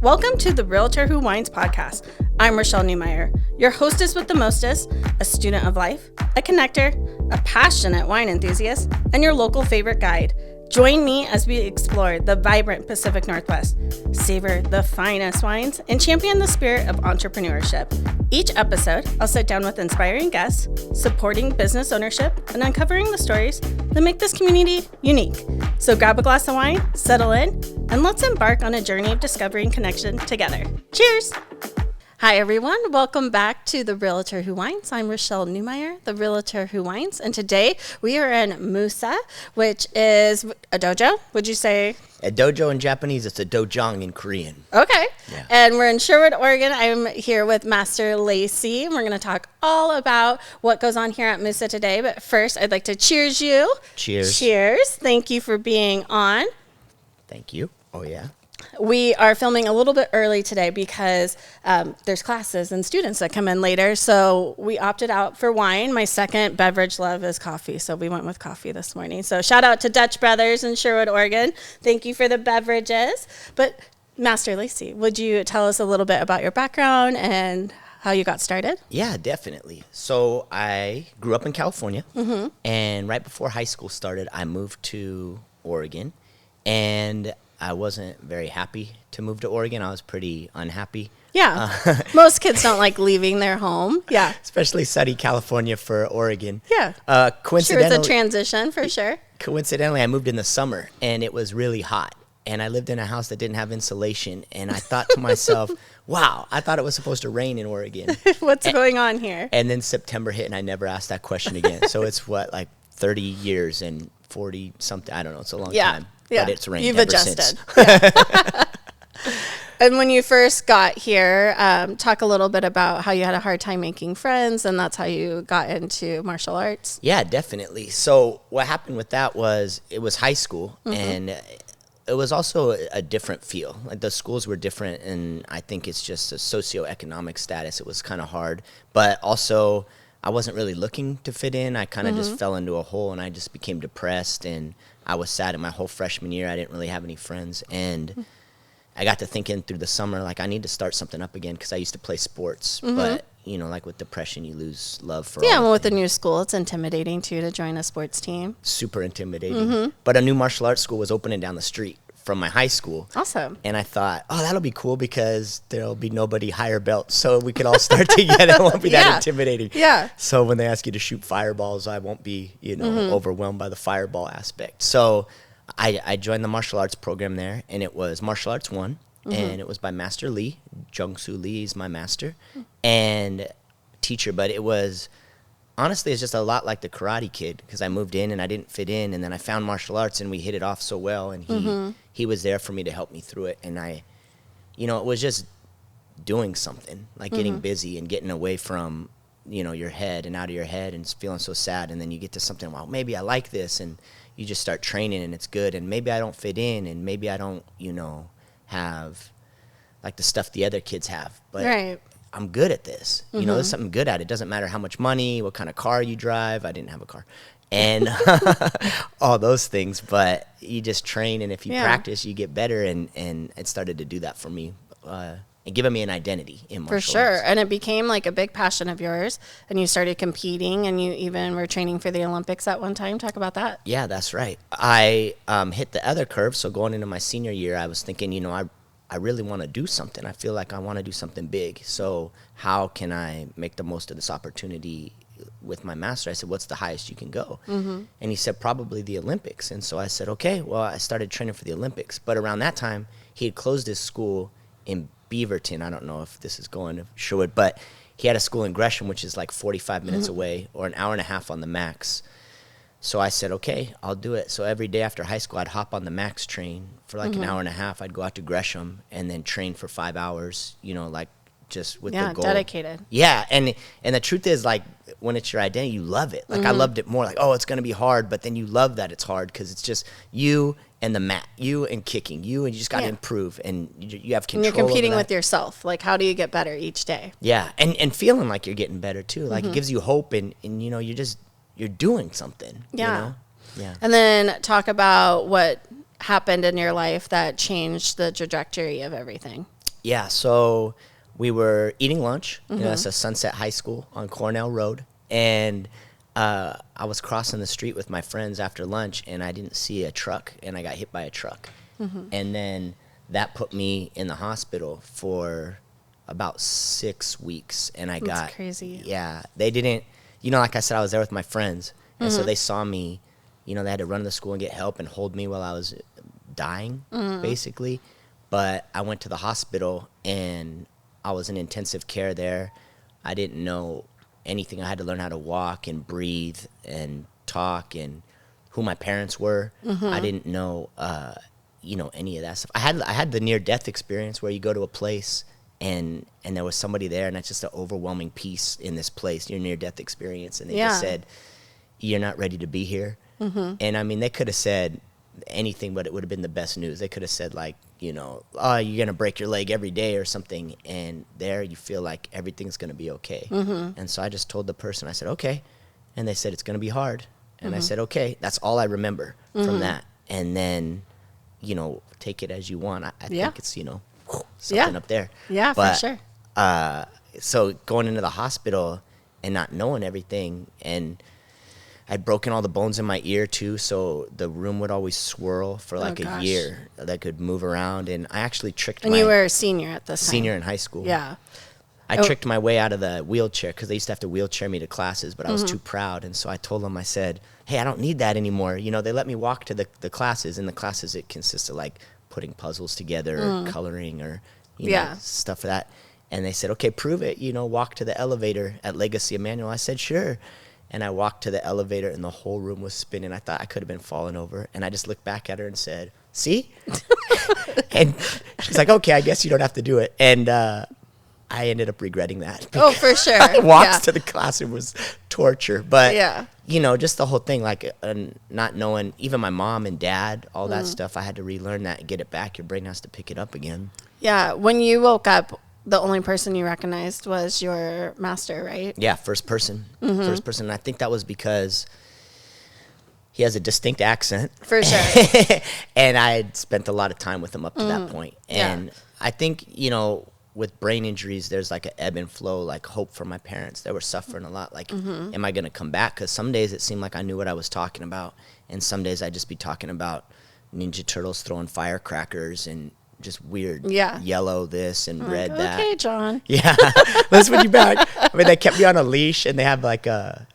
Welcome to the Realtor Who Whines podcast. I'm Rashelle Newmyer, your hostess with the mostest, a student of life, a connector, a passionate wine enthusiast, and your local favorite guide. Join me as we explore the vibrant Pacific Northwest, savor the finest wines, and champion the spirit of entrepreneurship. Each episode, I'll sit down with inspiring guests, supporting business ownership, and uncovering the stories that make this community unique. So grab a glass of wine, settle in, and let's embark on a journey of discovery and connection together. Cheers! Hi, everyone. Welcome back to the Realtor Who Whines. I'm Rashelle Newmyer, the Realtor Who Whines, and today we are in Musa, which is a dojo, would you say? A dojo in Japanese, it's a dojang in Korean. Okay. Yeah. And we're in Sherwood, Oregon. I'm here with Master Lacey, and we're going to talk all about what goes on here at Musa today. But first, I'd like to cheers you. Cheers. Cheers. Thank you for being on. Thank you. Oh, yeah. We are filming a little bit early today because there's classes and students that come in later. So we opted out for wine. My second beverage love is coffee. So we went with coffee this morning. So shout out to Dutch Brothers in Sherwood, Oregon. Thank you for the beverages. But Master Lacey, would you tell us a little bit about your background and how you got started? Yeah, definitely. So I grew up in California. And right before high school started, I moved to Oregon. And I wasn't very happy to move to Oregon. I was pretty unhappy. Yeah. Most kids don't like leaving their home. Yeah. Especially sunny California for Oregon. Yeah. Coincidentally, sure, it's a transition for sure. Coincidentally, I moved in the summer, and it was really hot. And I lived in a house that didn't have insulation. And I thought to myself, wow, I thought it was supposed to rain in Oregon. What's going on here? And then September hit, and I never asked that question again. So it's like 30 years and 40 something. I don't know. It's a long time. Yeah. But it's rained You've ever adjusted. since. Yeah. And when you first got here, talk a little bit about how you had a hard time making friends, and that's how you got into martial arts. Yeah, definitely. So what happened with that was it was high school, and it was also a different feel. Like the schools were different, and I think it's just a socioeconomic status. It was kind of hard, but also I wasn't really looking to fit in. I kind of just fell into a hole, and I just became depressed, and I was sad in my whole freshman year. I didn't really have any friends, and I got to thinking through the summer, like, I need to start something up again because I used to play sports. But, you know, like with depression, you lose love for well, with a new school, it's intimidating, too, to join a sports team. Super intimidating. But a new martial arts school was opening down the street from my high school. Awesome. And I thought, oh, that'll be cool because there'll be nobody higher belts, so we could all start together. It won't be that intimidating. Yeah. So when they ask you to shoot fireballs, I won't be, overwhelmed by the fireball aspect. So I joined the martial arts program there, and it was Martial Arts 1, and it was by Master Lee. Jung-Soo Lee is my master and teacher, but it was... Honestly, it's just a lot like the Karate Kid because I moved in and I didn't fit in, and then I found martial arts and we hit it off so well, and he was there for me to help me through it, and it was just doing something, like getting busy and getting away from, your head and out of your head and feeling so sad, and then you get to something, well, maybe I like this, and you just start training and it's good, and maybe I don't fit in, and maybe I don't, have like the stuff the other kids have, but right. I'm good at this. There's something good at it. It doesn't matter how much money, what kind of car you drive. I didn't have a car. And all those things. But you just train, and if you practice, you get better. And it started to do that for me and giving me an identity in martial arts. For sure. And it became like a big passion of yours. And you started competing, and you even were training for the Olympics at one time. Talk about that. Yeah, that's right. I hit the other curve. So going into my senior year, I was thinking, I really want to do something. I feel like I want to do something big. So how can I make the most of this opportunity with my master? I said, what's the highest you can go? And he said, probably the Olympics. And so I said, okay, well, I started training for the Olympics. But around that time, he had closed his school in Beaverton. I don't know if this is going to Sherwood, but he had a school in Gresham, which is like 45 minutes away, or an hour and a half on the max. So I said, okay, I'll do it. So every day after high school, I'd hop on the MAX train for like an hour and a half. I'd go out to Gresham and then train for 5 hours, like just with the goal. Yeah, dedicated. Yeah, and the truth is, like, when it's your identity, you love it. Like, I loved it more. Like, oh, it's going to be hard, but then you love that it's hard because it's just you and the mat, you and kicking, you just got to improve, and you have control. And you're competing over that. with yourself. Like, how do you get better each day? Yeah, and feeling like you're getting better too. Like, it gives you hope, and you're doing something. Yeah. Yeah. And then talk about what happened in your life that changed the trajectory of everything. Yeah, so we were eating lunch. You know, it's a Sunset High School on Cornell Road. And I was crossing the street with my friends after lunch, and I didn't see a truck, and I got hit by a truck. And then that put me in the hospital for about 6 weeks. And That's crazy. Yeah, they didn't, you know, like I said, I was there with my friends. And so they saw me, you know, they had to run to the school and get help and hold me while I was dying, basically. But I went to the hospital, and I was in intensive care there. I didn't know anything. I had to learn how to walk and breathe and talk and who my parents were. I didn't know, you know, any of that stuff. I had the near-death experience where you go to a place and there was somebody there, and it's just an overwhelming peace in this place, your near-death experience. And they just said, you're not ready to be here. And, I mean, they could have said anything, but it would have been the best news. They could have said, like, you know, oh, you're going to break your leg every day or something. And there you feel like everything's going to be okay. And so I just told the person, I said, okay. And they said, it's going to be hard. And I said, okay. That's all I remember from that. And then, you know, take it as you want. I think it's, you know, something up there. Yeah, but, for sure. So going into the hospital and not knowing everything, and I'd broken all the bones in my ear too, so the room would always swirl for like a year. That could move around, and I actually tricked And you were a senior at this time. Senior in high school. Yeah. I tricked my way out of the wheelchair because they used to have to wheelchair me to classes, but I was too proud. And so I told them, I said, hey, I don't need that anymore. You know, they let me walk to the classes. In the classes, it consists of like putting puzzles together or coloring or, you know, stuff for that. And they said, okay, prove it. You know, walk to the elevator at Legacy Emmanuel. I said, sure. And I walked to the elevator, and the whole room was spinning. I thought I could have been falling over. And I just looked back at her and said, see? And she's like, okay, I guess you don't have to do it. And I ended up regretting that. Oh, for sure. Walks to the classroom was torture. But, Yeah. you know, just the whole thing, like not knowing, even my mom and dad, all that stuff, I had to relearn that and get it back. Your brain has to pick it up again. Yeah. When you woke up, the only person you recognized was your master, right? Yeah, first person. First person. And I think that was because he has a distinct accent. For sure. And I had spent a lot of time with him up to that point. And I think, you know, with brain injuries, there's like an ebb and flow, like hope for my parents. They were suffering a lot. Like, am I going to come back? Because some days it seemed like I knew what I was talking about. And some days I'd just be talking about Ninja Turtles throwing firecrackers and just weird yellow this and red that. Okay, John. Yeah, let's put you back. I mean, they kept me on a leash, and they have like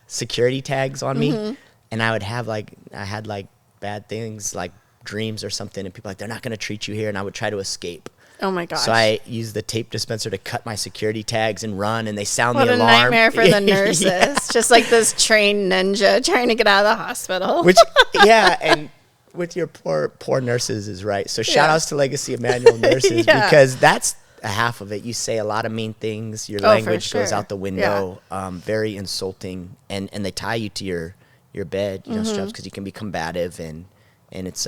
security tags on me, and I had like bad things, like dreams or something, and people were like, they're not going to treat you here, and I would try to escape. Oh my gosh. So I used the tape dispenser to cut my security tags and run, and they sound the alarm. What a nightmare for the nurses. Just like this trained ninja trying to get out of the hospital. Which, and with your poor nurses is right. So shout outs to Legacy Emmanuel nurses because that's a half of it. You say a lot of mean things. Your language goes out the window. Very insulting, and they tie you to your bed, you know, straps, because you can be combative, and it's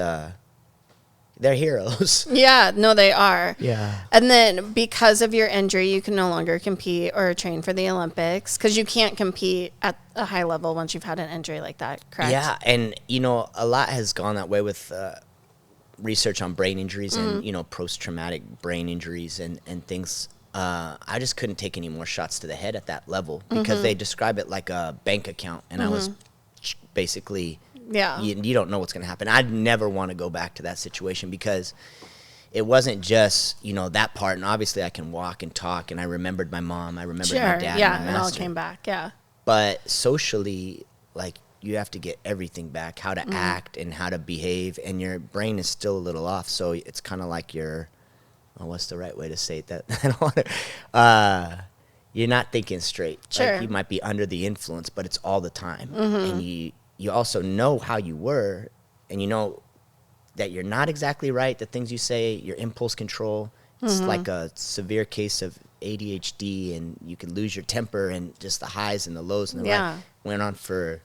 they're heroes. Yeah, no, they are. Yeah. And then because of your injury, you can no longer compete or train for the Olympics because you can't compete at a high level once you've had an injury like that, correct? Yeah, and, you know, a lot has gone that way with research on brain injuries and, you know, post-traumatic brain injuries and things. I just couldn't take any more shots to the head at that level because they describe it like a bank account, and I was basically... Yeah. You don't know what's going to happen. I'd never want to go back to that situation because it wasn't just, you know, that part. And obviously I can walk and talk, and I remembered my mom. I remembered my dad. Yeah, and my it all master. came back. Yeah. But socially, like, you have to get everything back, how to act and how to behave. And your brain is still a little off. So it's kind of like what's the right way to say it? That I don't want to, you're not thinking straight. Sure. Like, you might be under the influence, but it's all the time. And you also know how you were, and you know that you're not exactly right, the things you say, your impulse control. It's like a severe case of ADHD, and you can lose your temper, and just the highs and the lows and the right went on for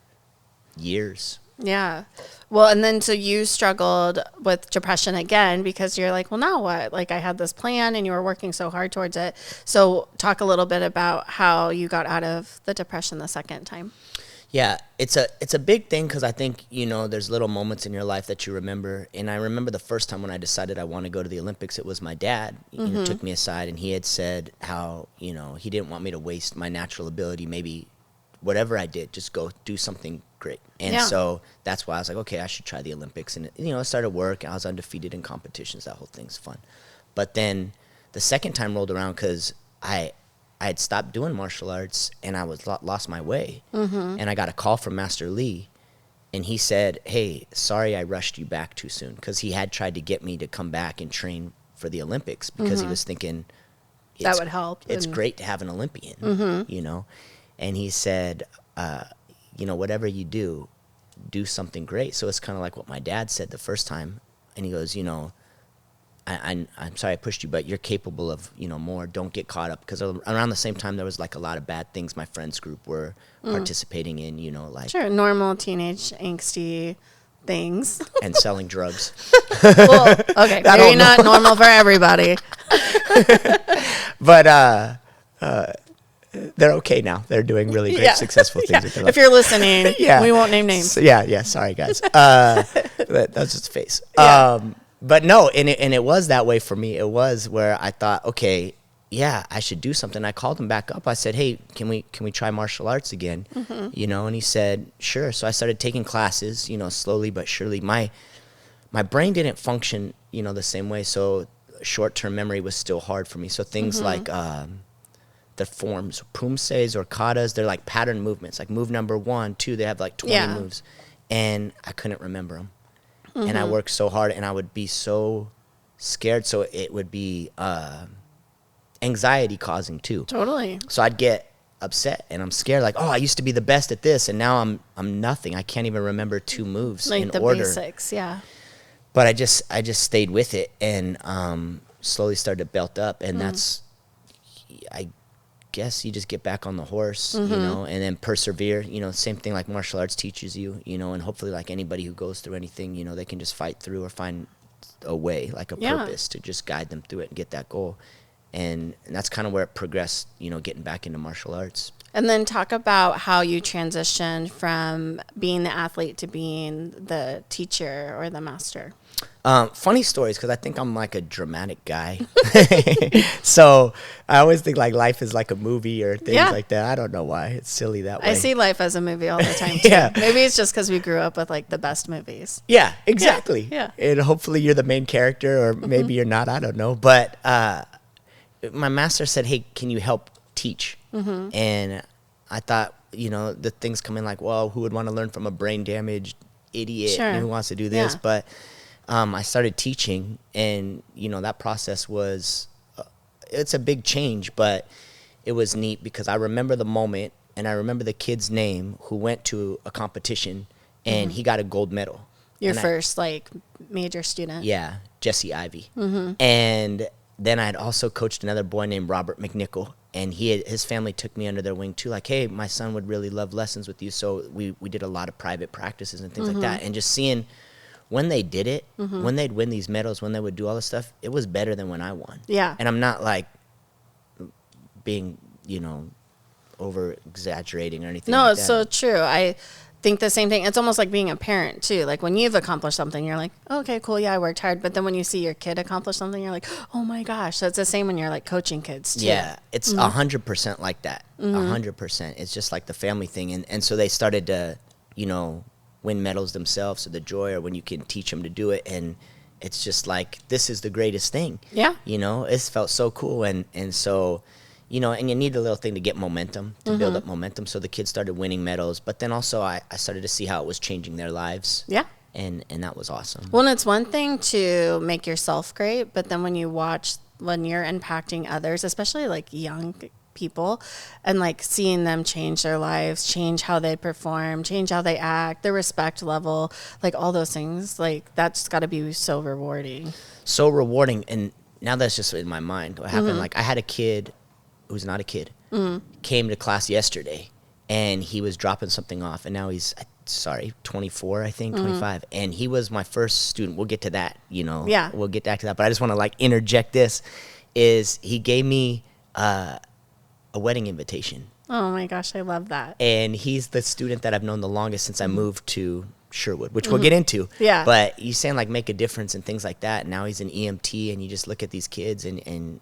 years. Yeah. Well, and then so you struggled with depression again because you're like, well, now what? Like, I had this plan and you were working so hard towards it. So talk a little bit about how you got out of the depression the second time. Yeah, it's a big thing because I think, there's little moments in your life that you remember. And I remember the first time when I decided I want to go to the Olympics, it was my dad. Took me aside, and he had said how, he didn't want me to waste my natural ability. Maybe whatever I did, just go do something great. And so that's why I was like, okay, I should try the Olympics. And, I started work. I was undefeated in competitions. That whole thing's fun. But then the second time rolled around because I had stopped doing martial arts and I was lost my way. And I got a call from Master Lee, and he said, hey, sorry I rushed you back too soon, because he had tried to get me to come back and train for the Olympics because he was thinking that would help. It's great to have an Olympian, And he said, whatever you do something great. So it's kind of like what my dad said the first time. And he goes, I'm sorry I pushed you, but you're capable of, more. Don't get caught up. Because around the same time, there was, like, a lot of bad things my friends group were participating in, like... Sure, normal teenage angsty things. And selling drugs. Well, okay, maybe not normal for everybody. But they're okay now. They're doing really great, successful things with their life. If you're listening, we won't name names. So, sorry, guys. That's just a face. Yeah. But no, and it was that way for me. It was where I thought, okay, I should do something. I called him back up. I said, hey, can we try martial arts again? And he said, sure. So I started taking classes, slowly but surely. My brain didn't function, the same way. So short-term memory was still hard for me. So things like the forms, pumses or katas, they're like pattern movements. Like move number 1, 2, they have like 20 moves. And I couldn't remember them. And I worked so hard, and I would be so scared. So it would be anxiety causing too. Totally. So I'd get upset, and I'm scared. Like, I used to be the best at this, and now I'm nothing. I can't even remember 2 moves like in the order. Basics, yeah. But I just stayed with it, and slowly started to belt up, and that's, I guess you just get back on the horse, and then persevere. Same thing like martial arts teaches you, and hopefully like anybody who goes through anything, they can just fight through or find a way, like a purpose to just guide them through it and get that goal. And that's kind of where it progressed, getting back into martial arts. And then talk about how you transitioned from being the athlete to being the teacher or the master. Funny stories, because I think I'm like a dramatic guy. So I always think like life is like a movie or things like that. I don't know why. It's silly that way. I see life as a movie all the time too. Maybe it's just because we grew up with like the best movies. Yeah, exactly. Yeah. And hopefully you're the main character, or maybe you're not. I don't know. But my master said, hey, can you help teach? And I thought, the things come in like, well, who would want to learn from a brain damaged idiot who wants to do this? But I started teaching, and, that process was, it's a big change, but it was neat because I remember the moment, and I remember the kid's name who went to a competition, and he got a gold medal. Your first, major student. Yeah, Jesse Ivey. And then I had also coached another boy named Robert McNichol, and his family took me under their wing too. Like, hey, my son would really love lessons with you. So we did a lot of private practices and things like that. And just seeing when they did it, when they'd win these medals, when they would do all this stuff, it was better than when I won. Yeah. And I'm not like being, over exaggerating or anything. No, like it's so true. I think the same thing. It's almost like being a parent too. Like when you've accomplished something, you're like, oh, okay, cool. Yeah, I worked hard. But then when you see your kid accomplish something, you're like, oh my gosh. So it's the same when you're like coaching kids too. Yeah, it's 100% like that. 100%. It's just like the family thing. And so they started to, win medals themselves, or the joy, or when you can teach them to do it. And it's just like, this is the greatest thing. Yeah. It's felt so cool. And so, and you need a little thing to get momentum, to build up momentum. So the kids started winning medals, but then also I started to see how it was changing their lives. Yeah. And that was awesome. Well, and it's one thing to make yourself great, but then when you're impacting others, especially like young people, and like seeing them change their lives, change how they perform, change how they act, their respect level, like all those things, like that's got to be so rewarding. So rewarding. And now that's just in my mind. What happened, like I had a kid who's not a kid, came to class yesterday, and he was dropping something off, and now he's 24, I think, 25, and he was my first student. We'll get to that, Yeah. We'll get back to that, but I just want to like interject this, is he gave me a wedding invitation. Oh my gosh, I love that. And he's the student that I've known the longest since I moved to Sherwood, which we'll get into. Yeah. But you saying like make a difference and things like that. Now he's an EMT, and you just look at these kids and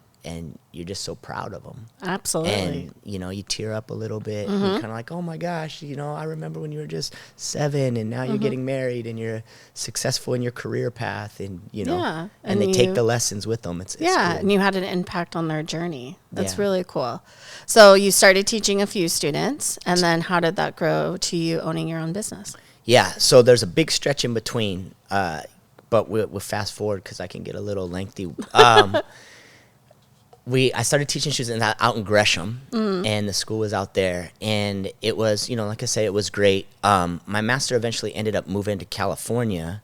you're just so proud of them. Absolutely. And, you know, you tear up a little bit. And you're kind of like, oh my gosh, you know, I remember when you were just 7 and now you're getting married and you're successful in your career path, and, you know, Yeah. and they take the lessons with them. It's cool. And you had an impact on their journey. That's really cool. So you started teaching a few students, and then how did that grow to you owning your own business? Yeah, so there's a big stretch in between, but we'll fast forward because I can get a little lengthy. I started teaching students out in Gresham, and the school was out there, and it was, you know, like I say, it was great. My master eventually ended up moving to California,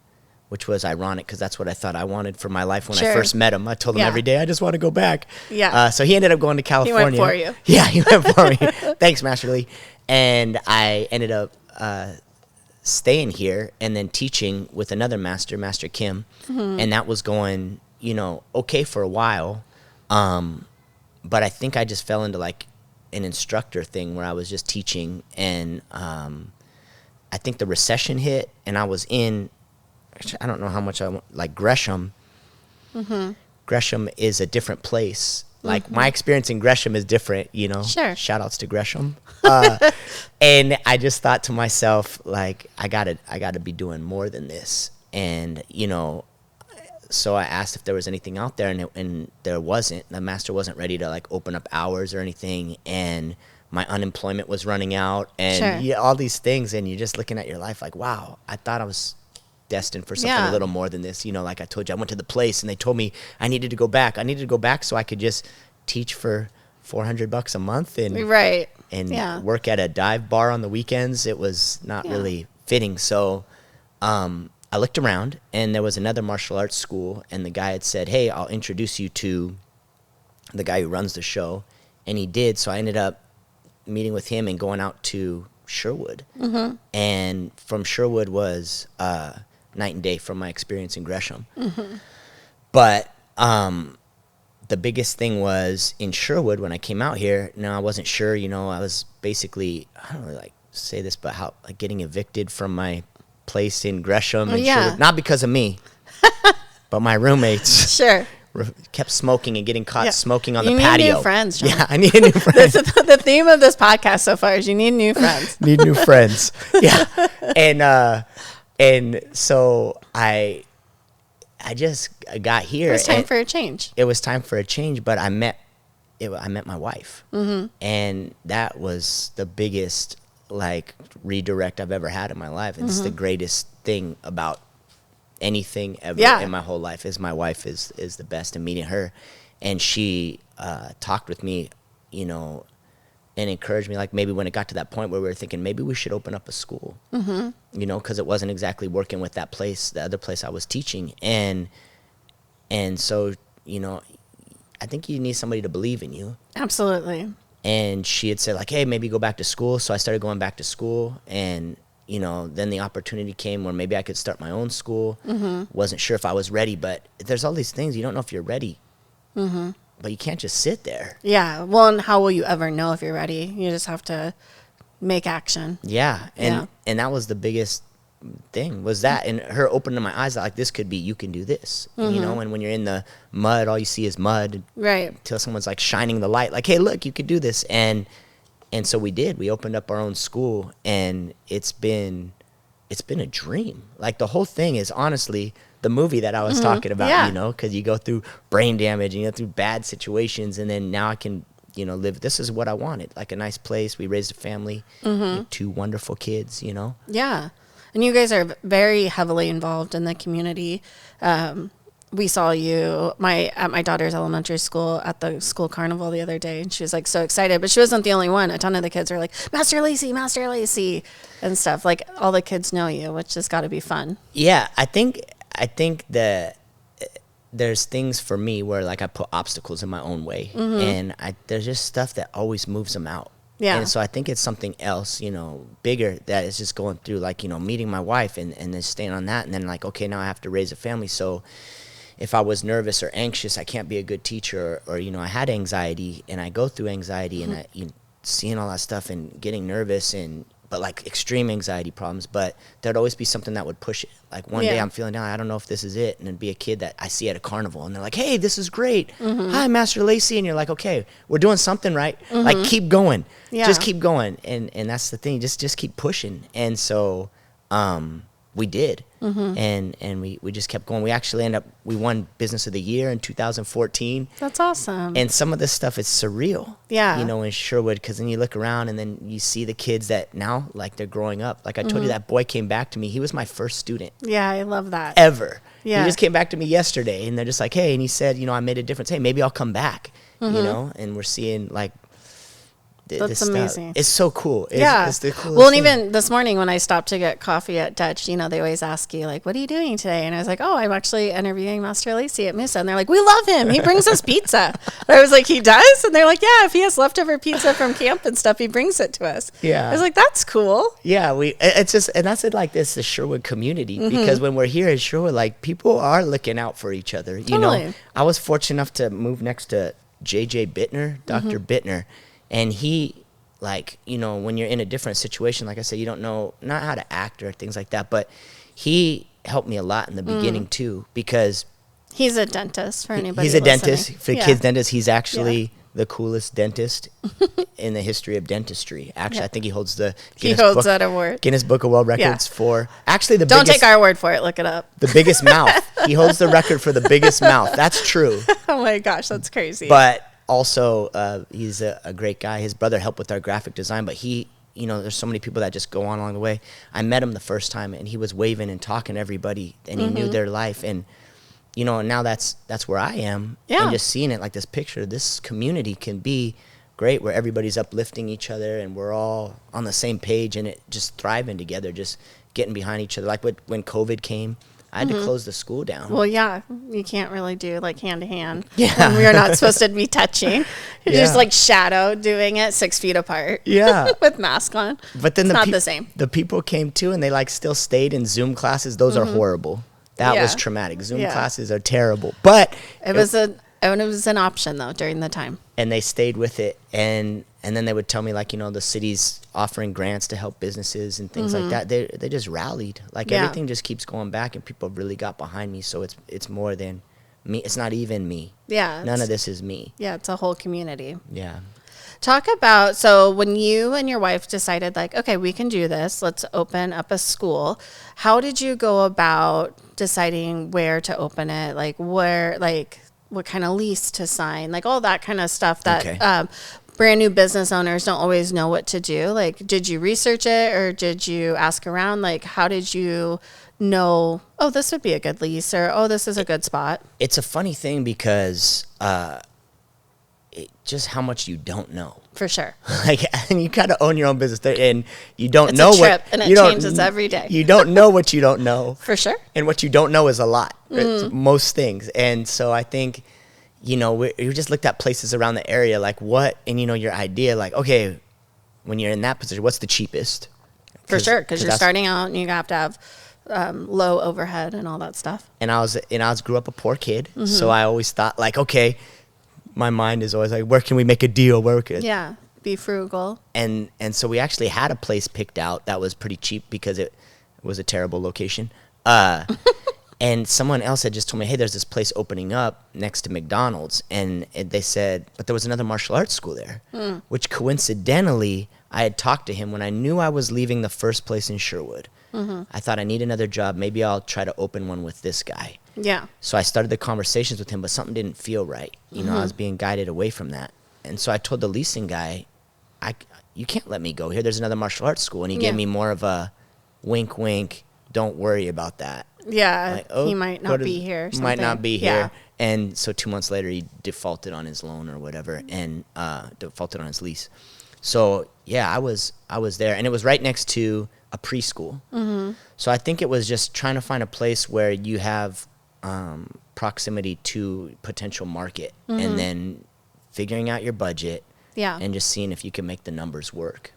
which was ironic because that's what I thought I wanted for my life when I first met him. I told him every day, I just want to go back. Yeah. So he ended up going to California. He went for you. Yeah, he went for me. Thanks, Master Lee. And I ended up staying here and then teaching with another master, Master Kim, and that was going, you know, okay for a while. But I think I just fell into like an instructor thing where I was just teaching, and I think the recession hit, and I was in, I don't know how much like Gresham. Gresham is a different place. Like my experience in Gresham is different, you know. Sure. Shout outs to Gresham. And I just thought to myself, like, I gotta be doing more than this. And, you know, so I asked if there was anything out there, and there wasn't. The master wasn't ready to like open up hours or anything, and my unemployment was running out, and all these things, and you're just looking at your life like, wow, I thought I was destined for something a little more than this. You know, like I told you, I went to the place and they told me I needed to go back. I needed to go back so I could just teach for $400 a month and work at a dive bar on the weekends. It was not really fitting. So I looked around, and there was another martial arts school, and the guy had said, hey, I'll introduce you to the guy who runs the show. And he did. So I ended up meeting with him and going out to Sherwood. And from Sherwood was night and day from my experience in Gresham. But the biggest thing was in Sherwood when I came out here. Now I wasn't sure, you know, I was basically, I don't really like say this, but how like getting evicted from my place in Gresham and Sherwood, not because of me, but my roommates kept smoking and getting caught smoking on the patio. You need new friends, John. Yeah, I need new friends. The theme of this podcast so far is you need new friends. Need new friends. Yeah. And so I just got here. It was time for a change. It was time for a change, but I met my wife. And that was the biggest like redirect I've ever had in my life. It's the greatest thing about anything ever in my whole life is my wife is the best, and meeting her. And she talked with me, you know, and encouraged me, like maybe when it got to that point where we were thinking maybe we should open up a school, you know, because it wasn't exactly working with that place, the other place I was teaching. And so, you know, I think you need somebody to believe in you. Absolutely. And she had said like, hey, maybe go back to school. So I started going back to school, and you know, then the opportunity came where maybe I could start my own school. Wasn't sure if I was ready, but there's all these things you don't know if you're ready. But you can't just sit there. Yeah. Well, and how will you ever know if you're ready? You just have to make action. Yeah. And that was the biggest thing, was that, and her opening my eyes that like this could be, you can do this. You know, and when you're in the mud, all you see is mud. Right. Until someone's like shining the light, like, hey, look, you could do this. And so we did. We opened up our own school, and it's been a dream. Like the whole thing is honestly the movie that I was talking about, you know, because you go through brain damage and you go through bad situations, and then now I can, you know, live. This is what I wanted, like a nice place. We raised a family, 2 wonderful kids, you know. Yeah. And you guys are very heavily involved in the community. We saw you at my daughter's elementary school at the school carnival the other day, and she was like so excited, but she wasn't the only one. A ton of the kids were like, Master Lacey, and stuff. Like all the kids know you, which has got to be fun. Yeah, I think that there's things for me where like I put obstacles in my own way, and there's just stuff that always moves them out. Yeah. And so I think it's something else, you know, bigger that is just going through, like, you know, meeting my wife and then staying on that, and then like, okay, now I have to raise a family. So if I was nervous or anxious, I can't be a good teacher, or you know, I had anxiety, and I go through anxiety, and seeing all that stuff and getting nervous but like extreme anxiety problems, but there'd always be something that would push it. Like one day I'm feeling down, I don't know if this is it, and it'd be a kid that I see at a carnival, and they're like, hey, this is great. Hi, Master Lacey. And you're like, okay, we're doing something right. Like, keep going. Just keep going. And that's the thing, just keep pushing. And so we did. And we just kept going. We actually we won Business of the Year in 2014. That's awesome. And some of this stuff is surreal. Yeah. You know, in Sherwood, because then you look around and then you see the kids that now, like, they're growing up. Like I told you, that boy came back to me. He was my first student. Yeah, I love that. Ever. Yeah. He just came back to me yesterday, and they're just like, hey, and he said, you know, I made a difference. Hey, maybe I'll come back, you know? And we're seeing, like, that's amazing. It's so cool. It's the coolest well, and thing. even this morning when I stopped to get coffee at Dutch, you know, they always ask you, like, what are you doing today? And I was like, oh, I'm actually interviewing Master Lacey at Musa. And they're like, we love him. He brings us pizza. And I was like, he does? And they're like, yeah, if he has leftover pizza from camp and stuff, he brings it to us. Yeah. I was like, that's cool. Yeah, it's just, and that's it, like this, the Sherwood community, because when we're here in Sherwood, like, people are looking out for each other. You know, I was fortunate enough to move next to JJ Bittner, Dr. Bittner, and he, like, you know, when you're in a different situation, like I said, you don't know, not how to act or things like that, but he helped me a lot in the beginning too, because he's a dentist for anybody he's a listening. dentist, for kids dentist. He's actually the coolest dentist in the history of dentistry. Actually, I think he holds the that award. Guinness Book of World Records for actually the Don't biggest, take our word for it. Look it up. The biggest mouth. He holds the record for the biggest mouth. That's true. Oh my gosh, that's crazy. But also, he's a great guy. His brother helped with our graphic design, but he, you know, there's so many people that just go on along the way. I met him the first time, and he was waving and talking to everybody, and he knew their life. And, you know, and now that's where I am. Yeah. And just seeing it, like this picture, this community can be great, where everybody's uplifting each other, and we're all on the same page, and it just thriving together, just getting behind each other. Like when COVID came, I had to close the school down. Well, yeah, you can't really do like hand to hand. Yeah. When we're not supposed to be touching. You're just like shadow doing it 6 feet apart. Yeah. With mask on. But then it's not the same. The people came too, and they like still stayed in Zoom classes. Those are horrible. That was traumatic. Zoom classes are terrible. But it was an option though during the time. And they stayed with it, and then they would tell me, like, you know, the city's offering grants to help businesses and things like that. They just rallied. Like everything just keeps going back, and people really got behind me. So it's more than me. It's not even me. Yeah. None of this is me. Yeah, it's a whole community. Yeah. Talk about, so when you and your wife decided, like, okay, we can do this, let's open up a school. How did you go about deciding where to open it? Like where, like what kind of lease to sign, like all that kind of stuff that brand new business owners don't always know what to do. Like, did you research it, or did you ask around? Like, how did you know, oh, this would be a good lease, or, oh, this is a good spot? It's a funny thing because just how much you don't know. For sure. Like, and you kind of own your own business there, and you don't it's know a trip, what, and it changes every day. You don't know what you don't know. For sure. And what you don't know is a lot. Most things. And so I think, you know, we just looked at places around the area, like what, and you know, your idea, like, okay, when you're in that position, what's the cheapest? For sure, because you're starting out, and you have to have low overhead and all that stuff. And I grew up a poor kid, so I always thought, like, okay, my mind is always like, where can we make a deal? Where we could, be frugal. And so we actually had a place picked out that was pretty cheap because it was a terrible location. And someone else had just told me, hey, there's this place opening up next to McDonald's. And they said, but there was another martial arts school there, which coincidentally, I had talked to him when I knew I was leaving the first place in Sherwood. I thought, I need another job. Maybe I'll try to open one with this guy. Yeah. So I started the conversations with him, but something didn't feel right. You know, I was being guided away from that. And so I told the leasing guy, you can't let me go here. There's another martial arts school. And he gave me more of a wink, wink, don't worry about that. Yeah, like, oh, he might not be here. Might not be here. And so 2 months later, he defaulted on his loan or whatever, and defaulted on his lease. So yeah, I was there, and it was right next to a preschool. So I think it was just trying to find a place where you have proximity to potential market, and then figuring out your budget, and just seeing if you can make the numbers work.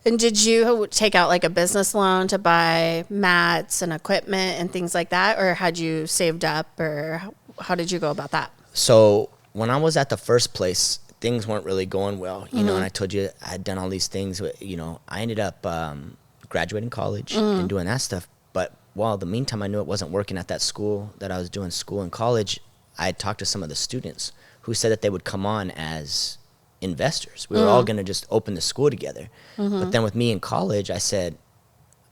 And did you take out like a business loan to buy mats and equipment and things like that? Or had you saved up, or how did you go about that? So when I was at the first place, things weren't really going well, you know, and I told you I had done all these things, you know, I ended up graduating college and doing that stuff. But while the meantime, I knew it wasn't working at that school that I was doing school and college. I had talked to some of the students who said that they would come on as investors. We were all going to just open the school together. But then with me in college, I said,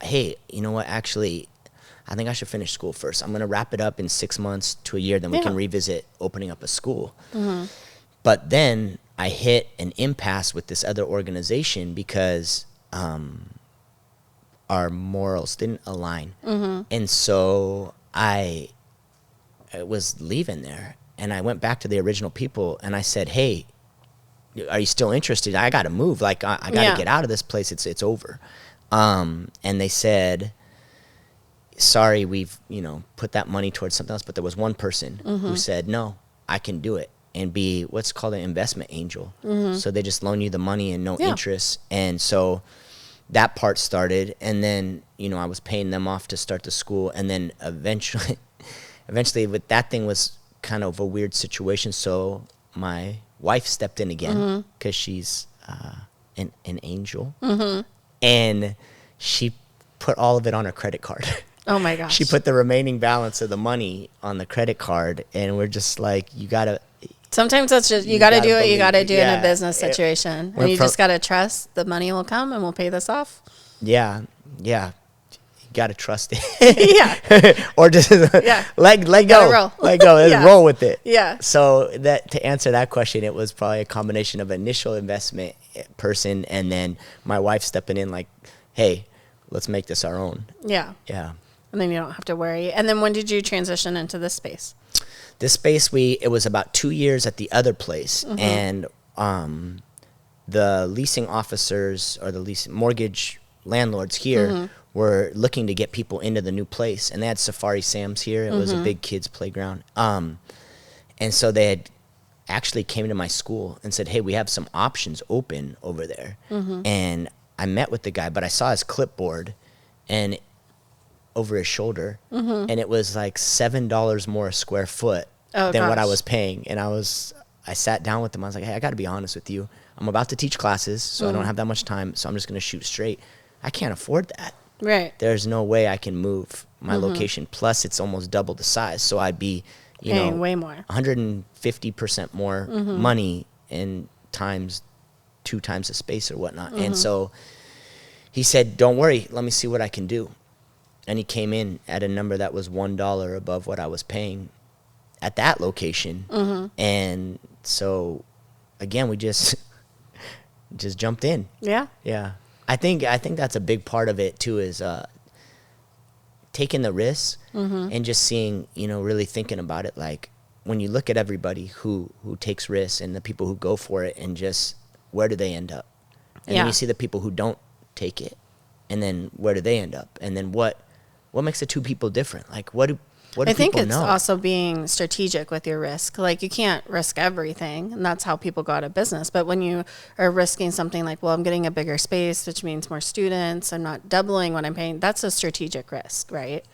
hey, you know what, actually, I think I should finish school first. I'm going to wrap it up in 6 months to a year, then we can revisit opening up a school. But then I hit an impasse with this other organization because our morals didn't align. And so I was leaving there, and I went back to the original people, and I said, hey, are you still interested? I got to move. Like, I got to get out of this place. It's over. And they said, sorry, we've, you know, put that money towards something else. But there was one person who said, no, I can do it and be what's called an investment angel. So they just loan you the money and no interest. And so that part started. And then, you know, I was paying them off to start the school. And then eventually with that thing was kind of a weird situation. So my wife stepped in again because she's an angel. And she put all of it on her credit card. Oh my gosh. She put the remaining balance of the money on the credit card, and we're just like, you gotta. Sometimes that's just, you gotta do what you gotta do in a business situation. And you just gotta trust the money will come and we'll pay this off. Yeah. You gotta trust it. Or just let go. Roll. Let go. Let's roll with it. Yeah. So that, to answer that question, it was probably a combination of initial investment person and then my wife stepping in like, hey, let's make this our own. Yeah. And then you don't have to worry. And then when did you transition into this space? This space, it was about 2 years at the other place. And the leasing officers or the mortgage landlords here were looking to get people into the new place. And they had Safari Sam's here. It was a big kids playground. And so they had actually came to my school and said, hey, we have some options open over there. And I met with the guy, but I saw his clipboard and over his shoulder, and it was like $7 more a square foot than what I was paying. And I sat down with him. I was like, hey, I got to be honest with you. I'm about to teach classes, so I don't have that much time, so I'm just going to shoot straight. I can't afford that. Right. There's no way I can move my location. Plus, it's almost double the size, so I'd be, you know, way more, 150% more money in two times the space or whatnot. And so he said, don't worry, let me see what I can do. And he came in at a number that was $1 above what I was paying at that location. And so again, we just jumped in. Yeah. I think that's a big part of it too, is taking the risks and just seeing, you know, really thinking about it. Like when you look at everybody who takes risks and the people who go for it, and just where do they end up? And then you see the people who don't take it, and then where do they end up? And then what makes the two people different? Like what do I think it's know? Also being strategic with your risk. Like you can't risk everything, and that's how people go out of business. But when you are risking something like, well, I'm getting a bigger space, which means more students, I'm not doubling what I'm paying, that's a strategic risk, right?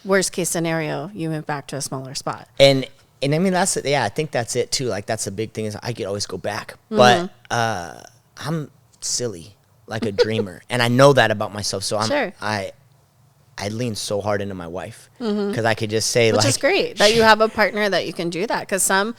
Worst case scenario, you move back to a smaller spot. And I mean, I think that's it too. Like that's a big thing, is I could always go back, but I'm silly, like a dreamer. And I know that about myself. So I lean so hard into my wife because I could just say, which is great that you have a partner that you can do that, because some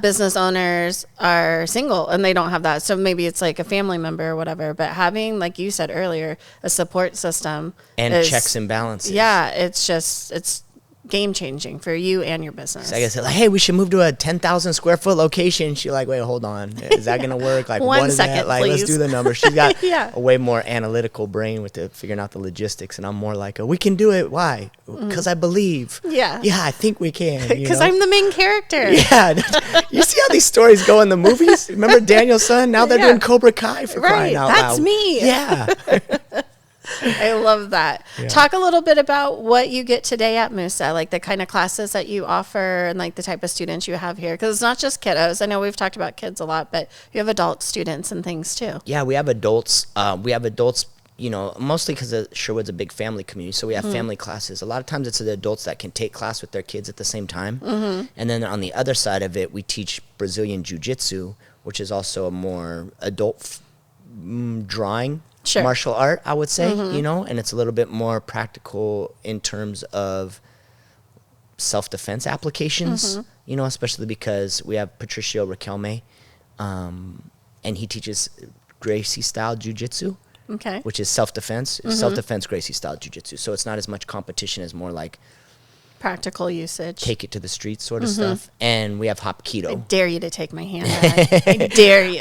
business owners are single and they don't have that. So maybe it's like a family member or whatever, but having, like you said earlier, a support system and checks and balances. Yeah, it's game changing for you and your business. So I said, like, hey, we should move to a 10,000 square foot location. She's like, wait, hold on, is that gonna work? Like, One what is second, that? Like, please. let's do the numbers. She's got a way more analytical brain with figuring out the logistics, and I'm more like, we can do it. Why? Because I believe. Yeah, I think we can. Because I'm the main character. Yeah, you see how these stories go in the movies? Remember Daniel's son? Now they're doing Cobra Kai for crying out loud. That's me. Yeah. I love that. Yeah. Talk a little bit about what you get today at Musa, like the kind of classes that you offer and like the type of students you have here. Because it's not just kiddos. I know we've talked about kids a lot, but you have adult students and things too. Yeah, we have adults. You know, mostly because Sherwood's a big family community. So we have family classes. A lot of times it's the adults that can take class with their kids at the same time. And then on the other side of it, we teach Brazilian Jiu-Jitsu, which is also a more adult drawing Sure. martial art, I would say, you know, and it's a little bit more practical in terms of self-defense applications, you know, especially because we have Patricio Raquelme, and he teaches Gracie-style jiu-jitsu, Okay. which is self-defense, self-defense Gracie-style jiu-jitsu. So it's not as much competition as more like Practical usage. take it to the street sort of stuff. And we have I Hapkido. dare you to take my hand. I dare you.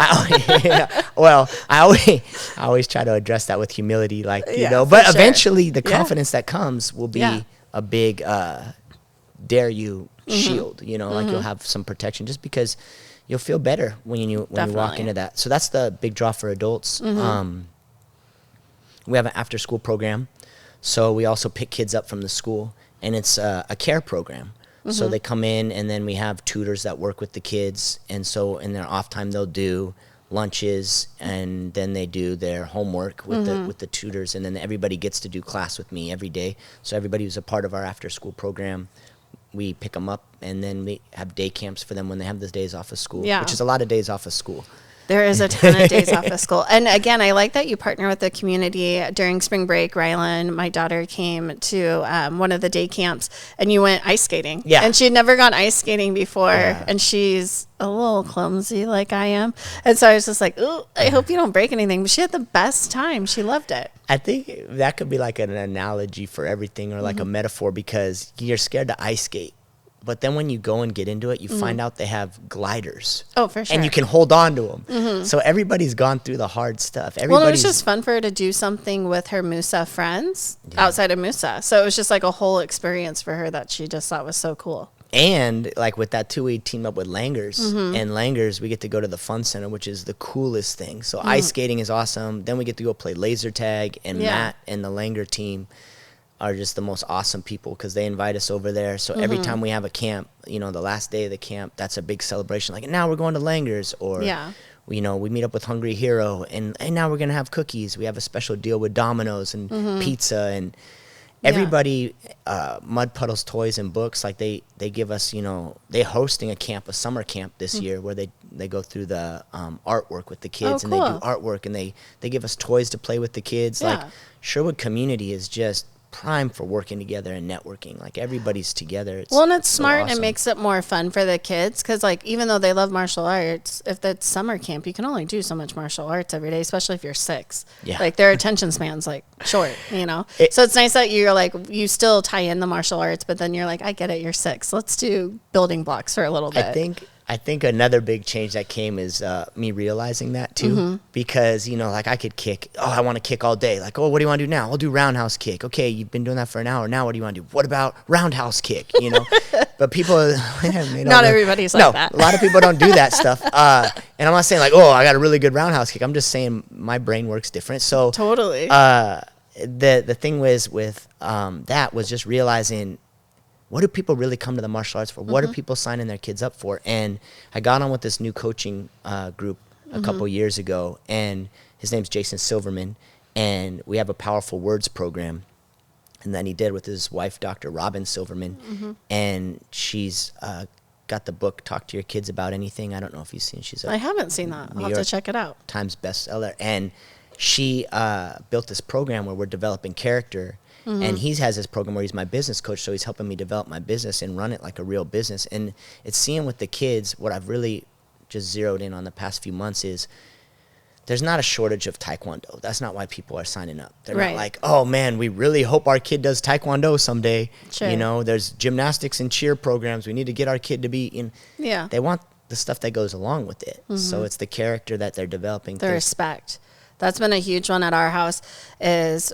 Well, I always try to address that with humility, like, you Yeah, know, for but sure. eventually the Yeah. confidence that comes will be Yeah. a big dare you shield, you know, like you'll have some protection just because you'll feel better when you walk Definitely. into that. So that's the big draw for adults. We have an after school program. So we also pick kids up from the school, and it's a care program. So they come in, and then we have tutors that work with the kids. And so in their off time, they'll do lunches, and then they do their homework with the tutors, and then everybody gets to do class with me every day. So everybody who's a part of our after school program, we pick them up, and then we have day camps for them when they have the days off of school, Yeah. which is a lot of days off of school. There is a ton of days off of school. And again, I like that you partner with the community. During spring break, Rylan, my daughter, came to one of the day camps, and you went ice skating. Yeah. And she had never gone ice skating before. Yeah. And she's a little clumsy like I am. And so I was just like, ooh, I hope you don't break anything. But she had the best time. She loved it. I think that could be like an analogy for everything, or like a metaphor, because you're scared to ice skate. But then when you go and get into it, you find out they have gliders. Oh, for sure. And you can hold on to them. So everybody's gone through the hard stuff. Well, it was Everybody's just fun for her to do something with her Musa friends outside of Musa. So it was just like a whole experience for her that she just thought was so cool. And like with that too, we teamed up with Langers, and Langers, we get to go to the fun center, which is the coolest thing. So ice skating is awesome. Then we get to go play laser tag, and Yeah. Matt and the Langer team are just the most awesome people because they invite us over there. So every time we have a camp, you know, the last day of the camp, that's a big celebration. Like, now we're going to Langers, or Yeah. you know, we meet up with Hungry Hero, and now we're gonna have cookies. We have a special deal with Domino's and pizza, and everybody, Mud Puddles Toys and Books, like they give us, you know, they're hosting a summer camp this year where they go through the artwork with the kids, and they cool. do artwork, and they give us toys to play with the kids. Like, Yeah. Sherwood community is just prime for working together and networking. Like, everybody's together. Well, and it's so smart and it awesome. makes it more fun for the kids because, like, even though they love martial arts, if that's summer camp, you can only do so much martial arts every day, especially if you're 6. Yeah. Like, their attention span's, like, short, you know? It- So it's nice that you're, like, you still tie in the martial arts, but then you're like, I get it, you're 6. Let's do building blocks for a little bit. I think another big change that came is me realizing that too, because, you know, like I could kick. Oh, I want to kick all day. Like, oh, what do you want to do now? I'll do roundhouse kick. Okay, you've been doing that for an hour. Now what do you want to do? What about roundhouse kick? You know, but people, they don't Not know. everybody's like that. A lot of people don't do that stuff. And I'm not saying like, oh, I got a really good roundhouse kick. I'm just saying my brain works different. So Totally. the thing was with that was just realizing, what do people really come to the martial arts for? What are people signing their kids up for? And I got on with this new coaching group a couple years ago, and his name's Jason Silverman, and we have a Powerful Words program. And then he did with his wife, Dr. Robin Silverman, and she's got the book, Talk to Your Kids About Anything. I don't know if you've seen. She's I haven't seen that. I'll New have to York check it out. Times bestseller, and she built this program where we're developing character. And he has this program where he's my business coach, so he's helping me develop my business and run it like a real business. And it's seeing with the kids, what I've really just zeroed in on the past few months is there's not a shortage of Taekwondo. That's not why people are signing up. They're Right. not like, oh man, we really hope our kid does Taekwondo someday. Sure. You know, there's gymnastics and cheer programs. We need to get our kid to be in. Yeah. They want the stuff that goes along with it. So it's the character that they're developing. The respect. That's been a huge one at our house is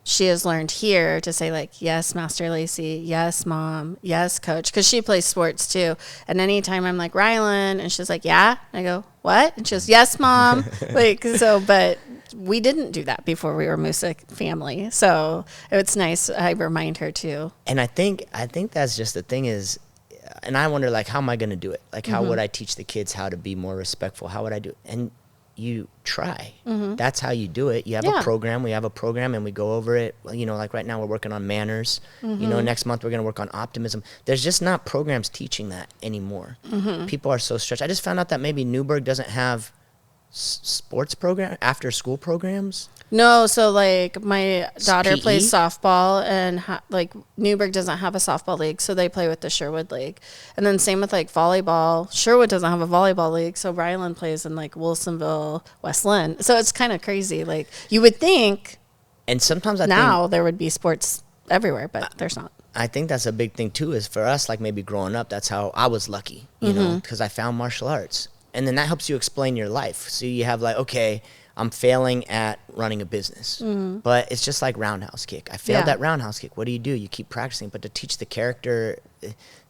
she has learned here to say, like, yes, Master Lacey, yes, Mom, yes, Coach, because she plays sports too. And anytime I'm like, Rylan, and she's like, yeah, I go, what? And she goes, yes, Mom. Like, so, but we didn't do that before we were Musa family. So it's nice. I remind her too. And I think that's just the thing is, and I wonder, like, how am I going to do it? Like, how would I teach the kids how to be more respectful? How would I do it? And you try. That's how you do it. You have a program. We have a program, and we go over it. You know, like right now we're working on manners. You know, next month we're going to work on optimism. There's just not programs teaching that anymore. People are so stretched. I just found out that maybe Newburgh doesn't have sports program, after school programs. No, so like my daughter PE? plays softball, and like Newburgh doesn't have a softball league, so they play with the Sherwood league. And then same with like volleyball. Sherwood doesn't have a volleyball league, so Ryland plays in like Wilsonville, West Lynn. So it's kind of crazy. Like you would think, and sometimes now there would be sports everywhere, but there's not. I think that's a big thing too. Is for us, like maybe growing up, that's how I was lucky. You know, because I found martial arts, and then that helps you explain your life. So you have like, okay, I'm failing at running a business, but it's just like roundhouse kick. I failed at roundhouse kick. What do? You keep practicing. But to teach the character,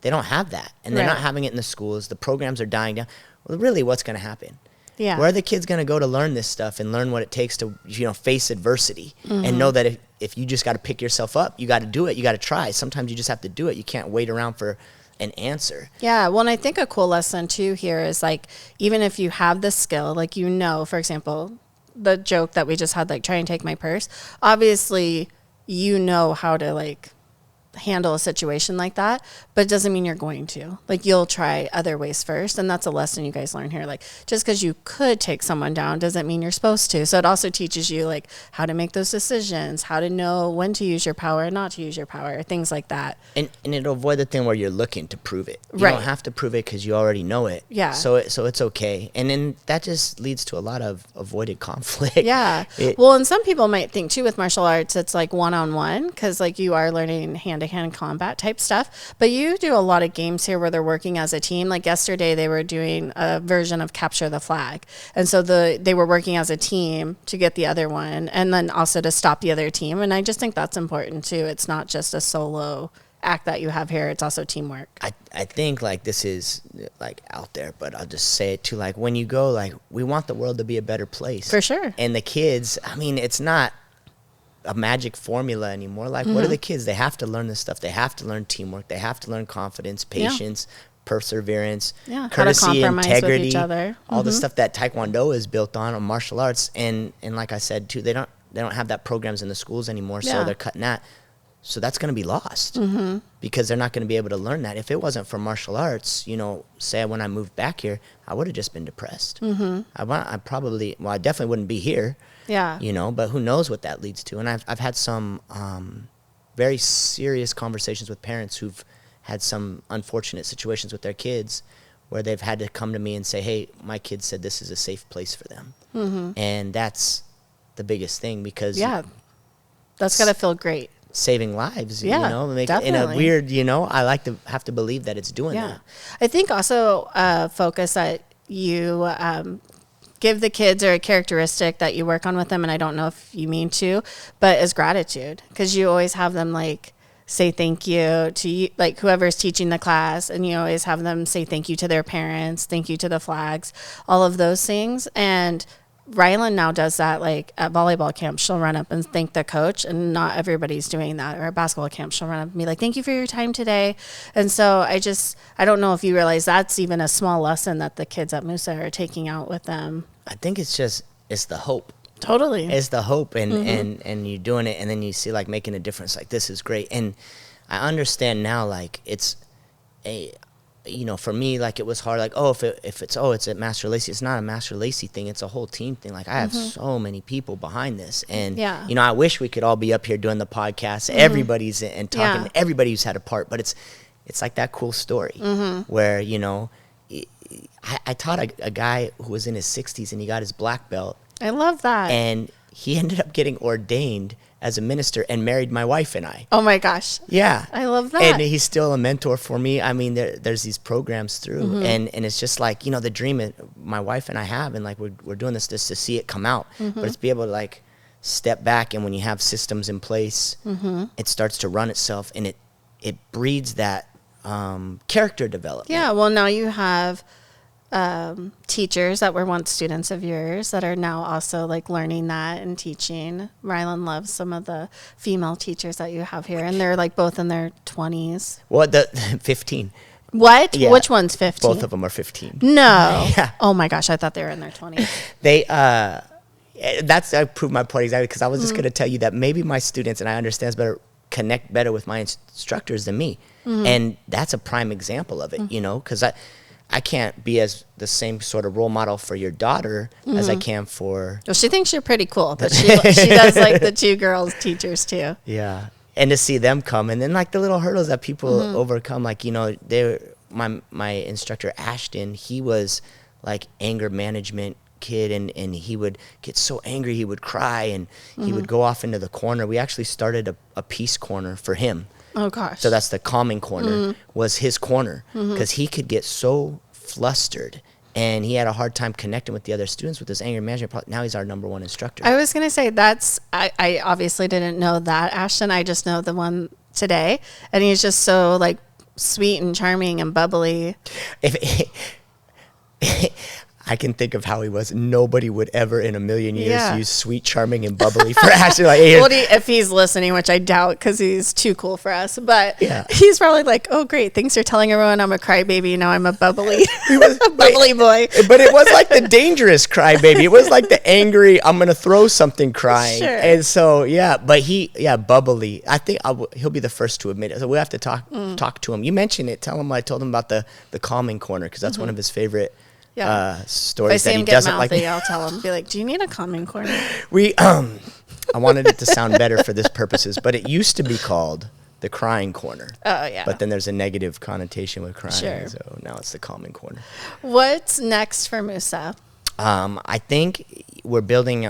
they don't have that. And they're not having it in the schools. The programs are dying down. Well, really, what's going to happen? Yeah. Where are the kids going to go to learn this stuff and learn what it takes to, you know, face adversity and know that if you just got to pick yourself up, you got to do it. You got to try. Sometimes you just have to do it. You can't wait around for an answer. Yeah. Well, and I think a cool lesson too here is like, even if you have the skill, like, you know, for example, the joke that we just had, like, try and take my purse. Obviously, you know how to like handle a situation like that, but it doesn't mean you're going to. Like, you'll try other ways first, and that's a lesson you guys learn here. Like, just because you could take someone down doesn't mean you're supposed to. So it also teaches you like how to make those decisions, how to know when to use your power and not to use your power, things like that. And it'll avoid the thing where you're looking to prove it. You don't have to prove it because you already know it. Yeah. So it's okay. And then that just leads to a lot of avoided conflict. Yeah. Well, and some people might think too with martial arts, it's like one-on-one, because like you are learning hand-to-hand combat type stuff, but you do a lot of games here where they're working as a team. Like yesterday they were doing a version of capture the flag, and so they were working as a team to get the other one, and then also to stop the other team. And I just think that's important too. It's not just a solo act that you have here, it's also teamwork. I think like this is like out there, but I'll just say it too. Like when you go, like, we want the world to be a better place for sure, and the kids, I mean, it's not a magic formula anymore. Like, what are the kids? They have to learn this stuff. They have to learn teamwork. They have to learn confidence, patience, perseverance, courtesy, integrity, with each other. All the stuff that Taekwondo is built on martial arts. And like I said too, they don't have that programs in the schools anymore. So they're cutting that. So that's going to be lost because they're not going to be able to learn that. If it wasn't for martial arts, you know, say when I moved back here, I would have just been depressed. I definitely wouldn't be here. Yeah. You know, but who knows what that leads to. And I've had some very serious conversations with parents who've had some unfortunate situations with their kids where they've had to come to me and say, hey, my kid said this is a safe place for them. And that's the biggest thing because... Yeah, that's got to feel great. Saving lives, you know, definitely. In a weird, you know, I like to have to believe that it's doing that. I think also focus that you... give the kids or a characteristic that you work on with them, and I don't know if you mean to, but is gratitude, because you always have them like say thank you to like whoever's teaching the class, and you always have them say thank you to their parents, thank you to the flags, all of those things. And Ryland now does that, like at volleyball camp, she'll run up and thank the coach, and not everybody's doing that. Or at basketball camp, she'll run up and be like, thank you for your time today. And so I don't know if you realize that's even a small lesson that the kids at Musa are taking out with them. I think it's the hope. Totally. It's the hope, and you're doing it, and then you see like making a difference. Like, this is great. And I understand now, like, it's a, you know, for me, like, it was hard. Like, it's at Master Lacey. It's not a Master Lacey thing. It's a whole team thing. Like, I have so many people behind this. And, you know, I wish we could all be up here doing the podcast. Everybody's and talking. Everybody who's had a part. But it's like that cool story where, you know, I taught a guy who was in his 60s, and he got his black belt. I love that. And he ended up getting ordained as a minister and married my wife and I. Oh, my gosh. Yeah. I love that. And he's still a mentor for me. I mean, there's these programs through. And it's just like, you know, the dream my wife and I have, and like we're doing this just to see it come out. But it's be able to like step back, and when you have systems in place, it starts to run itself, and it breeds that character development. Yeah, well, now you have teachers that were once students of yours that are now also like learning that and teaching. Ryland loves some of the female teachers that you have here, and they're like both in their 20s. Well, the 15. What? Yeah. Which one's 15? Both of them are 15. No. Yeah. Oh my gosh, I thought they were in their 20s. I proved my point exactly, because I was just going to tell you that maybe my students, and I understand better, connect better with my instructors than me. And that's a prime example of it, because I can't be as the same sort of role model for your daughter as I can for... Well, she thinks you're pretty cool, but she does like the 2 girls teachers too. Yeah. And to see them come, and then like the little hurdles that people overcome, like, my instructor Ashton, he was like anger management kid, and he would get so angry he would cry, and he would go off into the corner. We actually started a peace corner for him. Oh gosh. So that's the calming corner, was his corner, because he could get so flustered, and he had a hard time connecting with the other students with his anger management. Now he's our number 1 instructor. I was going to say I obviously didn't know that, Ashton. I just know the one today, and he's just so like sweet and charming and bubbly. I can think of how he was. Nobody would ever in a million years use sweet, charming, and bubbly for Ashley. Like, well, if he's listening, which I doubt, because he's too cool for us. But he's probably like, "Oh, great! Thanks for telling everyone I'm a crybaby. Now I'm a bubbly, bubbly boy." But it was like the dangerous crybaby. It was like the angry, I'm gonna throw something crying. Sure. And so but bubbly. I think he'll be the first to admit it. So we'll have to talk to him. You mentioned it. Tell him I told him about the calming corner, because that's one of his favorite. Stories. If I see that him he get doesn't mouthy, like. I'll tell him. Be like, "Do you need a calming corner?" I wanted it to sound better for this purposes, but it used to be called the crying corner. Oh yeah. But then there's a negative connotation with crying, Sure. so now it's the calming corner. What's next for Musa? I think we're building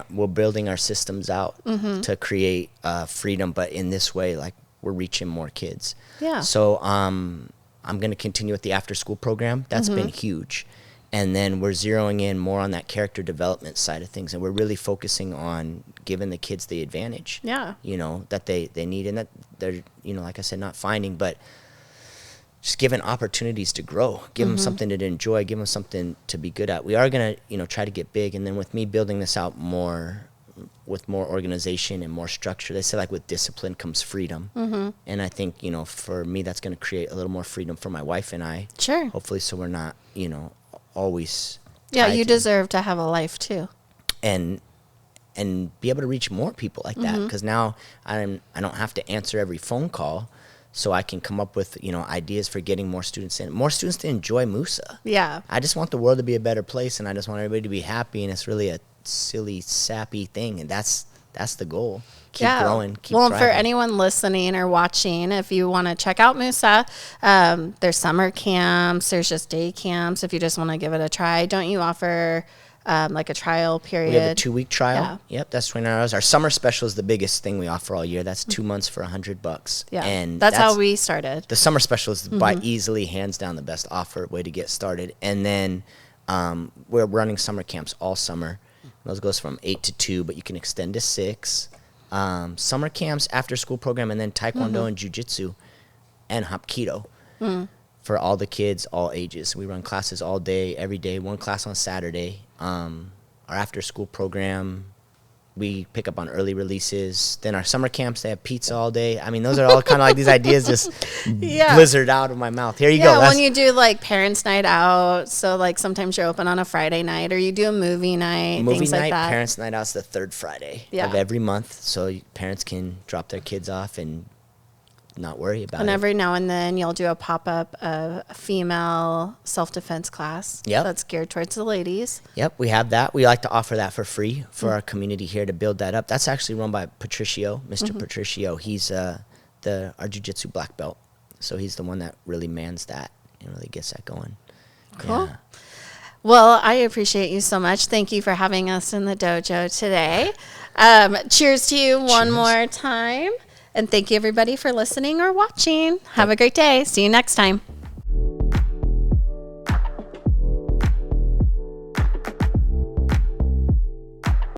our systems out to create freedom, but in this way, like, we're reaching more kids. Yeah. So I'm going to continue with the after school program. That's been huge. And then we're zeroing in more on that character development side of things, and we're really focusing on giving the kids the advantage. Yeah. That they need, and that they're, like I said, not finding, but just giving opportunities to grow, give them something to enjoy, give them something to be good at. We are going to, try to get big, and then with me building this out more, with more organization and more structure, they say like with discipline comes freedom. And I think, for me, that's going to create a little more freedom for my wife and I. Sure. Hopefully, so we're not, always. Yeah, you deserve to have a life too. And be able to reach more people like that, because now I don't have to answer every phone call, so I can come up with ideas for getting more students to enjoy Musa. Yeah. I just want the world to be a better place, and I just want everybody to be happy, and it's really a silly, sappy thing, and that's the goal. Keep growing, keep thriving. For anyone listening or watching, if you want to check out Musa, there's summer camps, there's just day camps if you just want to give it a try. Don't you offer like a trial period? We have a 2-week trial. Yeah. Yep, that's $29. Our summer special is the biggest thing we offer all year. That's 2 months for $100. Yeah, and that's how we started. The summer special is by easily, hands down, the best offer way to get started. And then we're running summer camps all summer. Those goes from 8 to 2, but you can extend to 6. Summer camps, after school program, and then Taekwondo and Jiu-Jitsu and Hapkido for all the kids, all ages. We run classes all day, every day, 1 class on Saturday. Our after school program, we pick up on early releases. Then our summer camps, they have pizza all day. I mean, those are all kind of like these ideas just blizzard out of my mouth. Here you go. Yeah, when you do like parents' night out, so like sometimes you're open on a Friday night, or you do a movie night, things like that. Parents' night out's the 3rd Friday of every month, so parents can drop their kids off and not worry about it. And every now and then you'll do a pop-up of a female self-defense class. Yep. That's geared towards the ladies. Yep, we have that. We like to offer that for free for our community here to build that up. That's actually run by Patricio, Mr. Patricio. He's our jiu-jitsu black belt. So he's the one that really mans that and really gets that going. Cool. Yeah. Well, I appreciate you so much. Thank you for having us in the dojo today. Cheers to you one more time. And thank you, everybody, for listening or watching. Have a great day. See you next time.